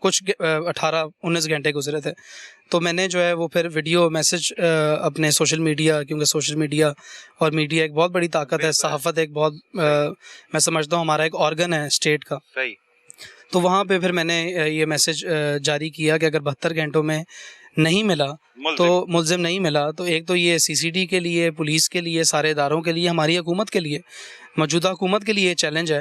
کچھ 18-19 گھنٹے گزرے تھے. تو میں نے جو ہے وہ پھر ویڈیو میسج اپنے سوشل میڈیا، کیونکہ سوشل میڈیا اور میڈیا ایک بہت بڑی طاقت ہے، صحافت ایک بہت میں سمجھتا ہوں ہمارا ایک آرگن ہے اسٹیٹ کا. تو وہاں پہ پھر میں نے یہ میسج جاری کیا کہ اگر 72 گھنٹوں میں نہیں ملا تو ملزم نہیں ملا تو ایک تو یہ سی سی ڈی کے لیے، پولیس کے لیے، سارے اداروں کے لیے، ہماری حکومت کے لیے، موجودہ حکومت کے لیے یہ چیلنج ہے.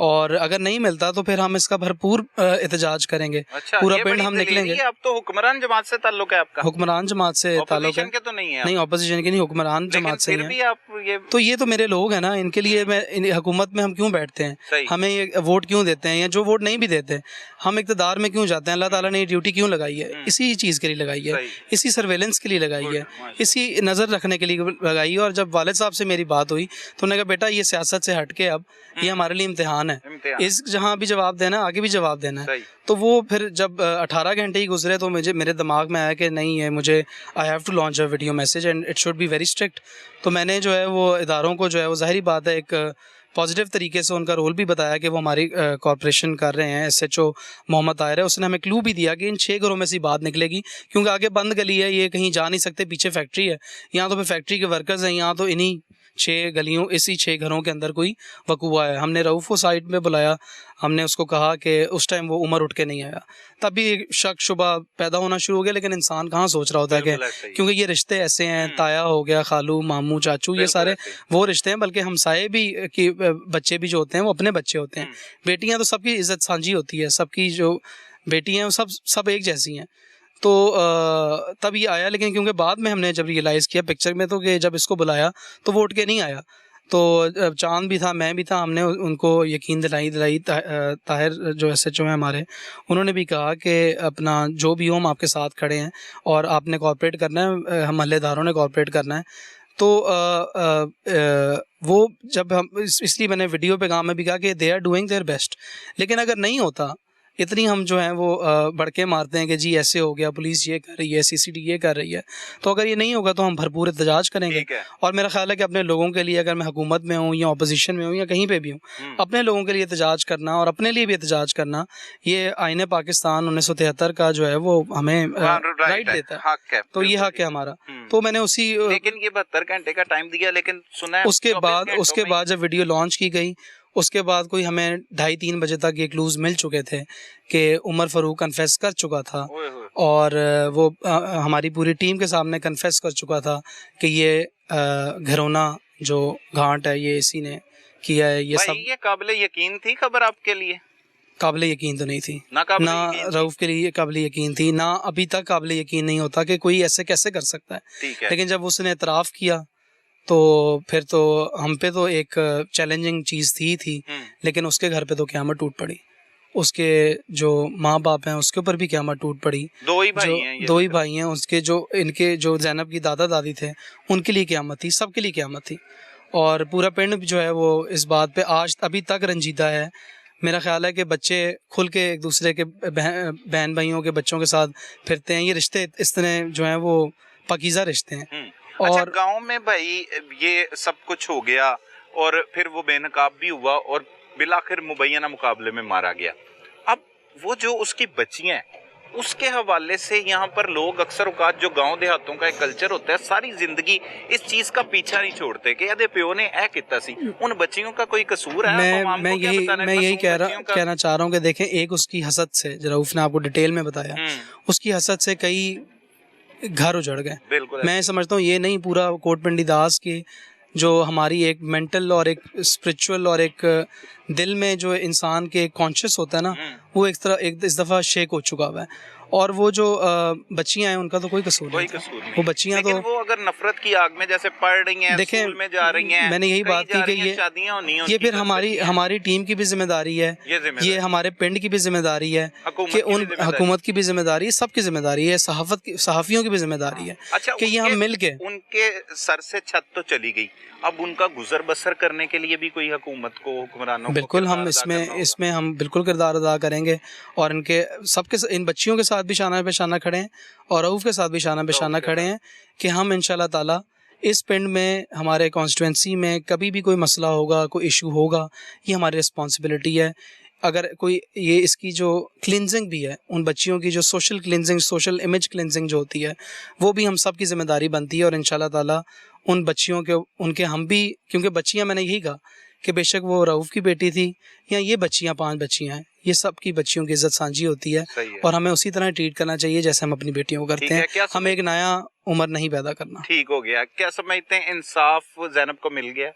اور اگر نہیں ملتا تو پھر ہم اس کا بھرپور احتجاج کریں گے. پورا پنڈ ہم نکلیں گے. اب تو حکمران جماعت سے تعلق ہے آپ کا؟ حکمران جماعت سے تعلق ہے. نہیں، اپوزیشن کے نہیں، حکمران جماعت سے ہیں. تو یہ تو میرے لوگ ہیں نا، ان کے لیے میں حکومت میں ہم کیوں بیٹھتے ہیں؟ ہمیں یہ ووٹ کیوں دیتے ہیں؟ یا جو ووٹ نہیں بھی دیتے ہم اقتدار میں کیوں جاتے ہیں؟ اللہ تعالیٰ نے یہ ڈیوٹی کیوں لگائی ہے؟ اسی چیز کے لیے لگائی ہے، اسی سرویلنس کے لیے لگائی ہے، اسی نظر رکھنے کے لیے لگائی ہے. اور جب والد صاحب سے میری بات ہوئی تو انہوں نے کہا بیٹا یہ سیاست سے ہٹ کے اب یہ ہمارے لیے امتحان ہے، اس جہاں بھی جواب دینا آگے بھی جواب دینا ہے. تو وہ پھر جب 18 گھنٹے ہی گزرے تو میرے دماغ میں آیا کہ نہیں ہے، مجھے I have to launch a video message and it should be very strict. تو میں نے جو ہے وہ اداروں کو جو ہے وہ ظاہری بات ہے ایک پازیٹیو طریقے سے ان کا رول بھی بتایا کہ وہ ہماری کارپوریشن کر رہے ہیں. ایس ایچ او محمد طاہر ہے، اس نے ہمیں کلو بھی دیا کہ ان 6 گھروں میں سے بات نکلے گی، کیونکہ آگے بند گلی ہے، یہ کہیں جا نہیں سکتے، پیچھے فیکٹری ہے. یہاں تو پھر فیکٹری کے ورکرز ہیں، یہاں تو انہی 6 گلیوں، اسی 6 گھروں کے اندر کوئی وقوع ہے. ہم نے رؤف کو سائٹ میں بلایا، ہم نے اس کو کہا کہ اس ٹائم وہ عمر اٹھ کے نہیں آیا. تب بھی شک شبہ پیدا ہونا شروع ہو گیا، لیکن انسان کہاں سوچ رہا ہوتا ہے کہ کیونکہ یہ رشتے ایسے ہیں، تایا ہو گیا، خالو، ماموں، چاچو، یہ سارے وہ رشتے ہیں. بلکہ ہمسائے بھی کہ بچے بھی جو ہوتے ہیں وہ اپنے بچے ہوتے ہیں. بیٹیاں تو سب کی عزت سانجی ہوتی ہے، سب کی جو بیٹی ہیں وہ سب ایک جیسی ہیں. تو تب یہ آیا، لیکن کیونکہ بعد میں ہم نے جب ریئلائز کیا پکچر میں تو کہ جب اس کو بلایا تو وہ اٹھ کے نہیں آیا. تو چاند بھی تھا، میں بھی تھا، ہم نے ان کو یقین دلائی. طاہر جو ایس ایچ او ہیں ہمارے، انہوں نے بھی کہا کہ اپنا جو بھی ہو ہم آپ کے ساتھ کھڑے ہیں اور آپ نے کوآپریٹ کرنا ہے، ہم محلے داروں نے کوآپریٹ کرنا ہے. تو وہ جب ہم اس لیے میں نے ویڈیو پہ کہا، میں بھی کہا کہ they are doing their best. لیکن اگر نہیں ہوتا، اتنی ہم جو ہیں وہ بڑکے مارتے ہیں کہ جی ایسے ہو گیا، پولیس یہ کر رہی ہے، سی سی ڈی یہ کر رہی ہے، تو اگر یہ نہیں ہوگا تو ہم بھرپور احتجاج کریں گے. اور میرا خیال ہے کہ اپنے لوگوں کے لیے، اگر میں حکومت میں ہوں یا اپوزیشن میں ہوں یا کہیں پہ بھی ہوں، اپنے لوگوں کے لیے احتجاج کرنا اور اپنے لیے بھی احتجاج کرنا، یہ آئین پاکستان 1973 کا جو ہے وہ ہمیں رائٹ دیتا ہے. تو یہ حق ہے ہمارا. تو میں نے اسی لیکن یہ 72 گھنٹے کا ٹائم دیا، لیکن سنا اس کے بعد جب ویڈیو لانچ کی گئی، اس کے بعد کوئی ہمیں 2:30-3 بجے تک یہ کلوز مل چکے تھے کہ عمر فاروق کنفیس کر چکا تھا، اور وہ ہماری پوری ٹیم کے سامنے کنفیس کر چکا تھا کہ یہ گھرونا جو گھانٹ ہے یہ اسی نے کیا ہے. یہ سب یہ قابل یقین تھی خبر آپ کے لیے؟ قابل یقین تو نہیں تھی، نہ رؤف کے لیے قابل یقین تھی، نہ ابھی تک قابل یقین نہیں ہوتا کہ کوئی ایسے کیسے کر سکتا ہے. لیکن جب اس نے اعتراف کیا تو پھر تو ہم پہ تو ایک چیلنجنگ چیز تھی، لیکن اس کے گھر پہ تو قیامت ٹوٹ پڑی. اس کے جو ماں باپ ہیں اس کے اوپر بھی قیامت ٹوٹ پڑی. دو ہی بھائی ہیں اس کے، جو ان کے جو زینب کی دادا دادی تھے ان کے لیے قیامت تھی، سب کے لیے قیامت تھی. اور پورا پنڈ جو ہے وہ اس بات پہ آج ابھی تک رنجیدہ ہے. میرا خیال ہے کہ بچے کھل کے ایک دوسرے کے بہن بھائیوں کے بچوں کے ساتھ پھرتے ہیں. یہ رشتے اس طرح جو ہیں وہ پاکیزہ رشتے ہیں. اور گاؤں میں بھائی یہ سب کچھ ہو گیا اور پھر وہ بے نقاب بھی ہوا اور بالآخر مبینہ مقابلے میں مارا گیا. اب وہ جو اس کی بچیاں ہیں اس کے حوالے سے یہاں پر لوگ اکثر اوقات، جو گاؤں دیہاتوں کا ایک کلچر ہوتا ہے، ساری زندگی اس چیز کا پیچھا نہیں چھوڑتے کہ یادے پیو نے اے کیتا سی. ان بچیوں کا کوئی قصور ہے؟ میں یہی کہنا چاہ رہا ہوں کہ دیکھیں، ایک اس کی حسد سے، رؤف نے آپ کو ڈیٹیل میں بتایا، اس کی حسد سے کئی گھر اجڑ گئے. میں سمجھتا ہوں یہ نہیں، پورا کوٹ پنڈی داس کی جو ہماری ایک مینٹل اور ایک اسپرچول اور ایک دل میں جو انسان کے کانشیس ہوتا ہے نا، وہ اس دفعہ شیک ہو چکا ہوا ہے. اور وہ جو بچیاں ہیں ان کا تو کوئی قصور نہیں. وہ بچیاں تو وہ اگر نفرت کی آگ میں جیسے پڑھ رہی ہیں، اسکول میں جا رحی ہیں، میں نے یہی بات کی کہ یہ پھر ہماری ٹیم کی بھی ذمہ داری ہے، یہ ہمارے پنڈ کی بھی ذمہ داری ہے، کہ ان حکومت کی بھی ذمہ داری ہے، سب کی ذمہ داری ہے، صحافیوں کی بھی ذمہ داری ہے کہ یہ ہم مل کے. ان کے سر سے چھت تو چلی گئی، اب ان کا گزر بسر کرنے کے لیے بھی کوئی حکومت کو، حکمرانوں کو بالکل ہم اس میں ہم بالکل کردار ادا کریں گے. اور ان بچیوں کے ساتھ بھی شانہ پہ شانہ کھڑے ہیں اور رؤف کے ساتھ بھی شانہ پہ شانہ کھڑے ہیں کہ ہم انشاءاللہ تعالی اس پنڈ میں، ہمارے کانسٹیٹوئنسی میں کبھی بھی کوئی مسئلہ ہوگا، کوئی ایشو ہوگا، یہ ہماری رسپانسبلٹی ہے. اگر کوئی یہ اس کی جو کلینزنگ بھی ہے ان بچیوں کی، جو social cleansing, social image cleansing جو ہوتی ہے، وہ بھی ہم سب کی ذمہ داری بنتی ہے. اور انشاءاللہ تعالیٰ ان بچیوں کے، ان کے ہم بھی، کیونکہ بچیاں میں نے یہی کہا کہ بے شک وہ رؤوف کی بیٹی تھی یا یہ بچیاں 5 بچیاں ہیں، یہ سب کی بچیوں کی عزت سانجی ہوتی ہے اور ہمیں اسی طرح ٹریٹ کرنا چاہیے جیسے ہم اپنی بیٹیوں کو کرتے ہیں. ہم ایک نیا عمر نہیں پیدا کرنا. ٹھیک ہو گیا. کیا سمجھتے ہیں انصاف زینب کو مل گیا؟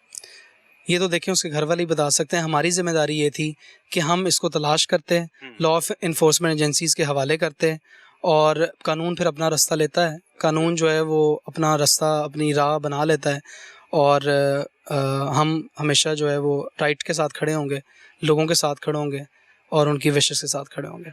یہ تو دیکھیں اس کے گھر والے ہی بتا سکتے ہیں. ہماری ذمہ داری یہ تھی کہ ہم اس کو تلاش کرتے، لا آف انفورسمنٹ ایجنسیز کے حوالے کرتے، اور قانون پھر اپنا رستہ لیتا ہے. قانون جو ہے وہ اپنا رستہ، اپنی راہ بنا لیتا ہے، اور ہم ہمیشہ جو ہے وہ رائٹ کے ساتھ کھڑے ہوں گے، لوگوں کے ساتھ کھڑے ہوں گے اور ان کی وشز کے ساتھ کھڑے ہوں گے.